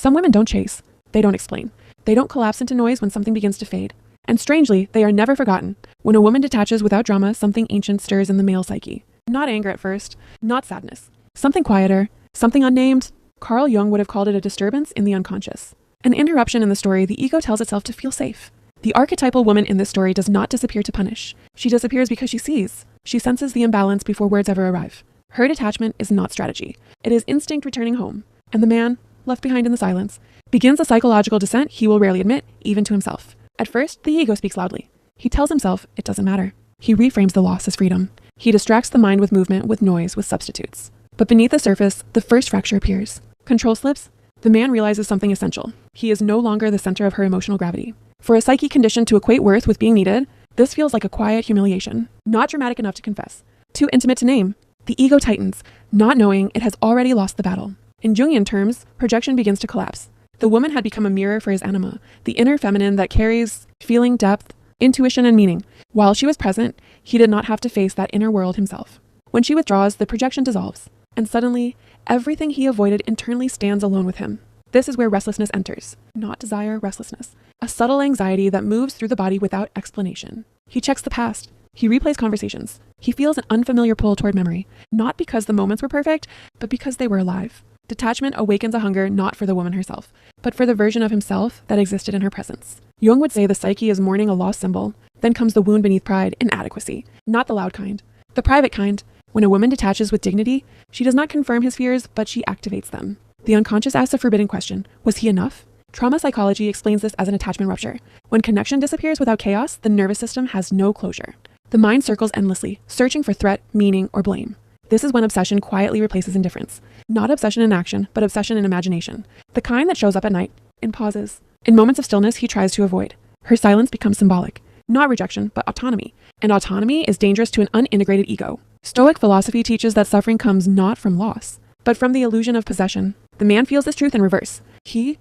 Some women don't chase. They don't explain. They don't collapse into noise when something begins to fade. And strangely, they are never forgotten. When a woman detaches without drama, something ancient stirs in the male psyche. Not anger at first, not sadness. Something quieter, something unnamed. Carl Jung would have called it a disturbance in the unconscious. An interruption in the story, the ego tells itself to feel safe. The archetypal woman in this story does not disappear to punish. She disappears because she sees. She senses the imbalance before words ever arrive. Her detachment is not strategy. It is instinct returning home. And the man, left behind in the silence, begins a psychological descent he will rarely admit, even to himself. At first, the ego speaks loudly. He tells himself it doesn't matter. He reframes the loss as freedom. He distracts the mind with movement, with noise, with substitutes. But beneath the surface, the first fracture appears. Control slips. The man realizes something essential. He is no longer the center of her emotional gravity. For a psyche conditioned to equate worth with being needed, this feels like a quiet humiliation. Not dramatic enough to confess. Too intimate to name. The ego tightens, not knowing it has already lost the battle. In Jungian terms, projection begins to collapse. The woman had become a mirror for his anima, the inner feminine that carries feeling, depth, intuition, and meaning. While she was present, he did not have to face that inner world himself. When she withdraws, the projection dissolves, and suddenly, everything he avoided internally stands alone with him. This is where restlessness enters. Not desire, restlessness. A subtle anxiety that moves through the body without explanation. He checks the past. He replays conversations. He feels an unfamiliar pull toward memory, not because the moments were perfect, but because they were alive. Detachment awakens a hunger not for the woman herself, but for the version of himself that existed in her presence. Jung would say the psyche is mourning a lost symbol. Then comes the wound beneath pride, inadequacy. Not the loud kind. The private kind. When a woman detaches with dignity, she does not confirm his fears, but she activates them. The unconscious asks a forbidden question. Was he enough? Trauma psychology explains this as an attachment rupture. When connection disappears without chaos, the nervous system has no closure. The mind circles endlessly, searching for threat, meaning, or blame. This is when obsession quietly replaces indifference. Not obsession in action, but obsession in imagination. The kind that shows up at night, in pauses. In moments of stillness, he tries to avoid. Her silence becomes symbolic. Not rejection, but autonomy. And autonomy is dangerous to an unintegrated ego. Stoic philosophy teaches that suffering comes not from loss, but from the illusion of possession. The man feels this truth in reverse. He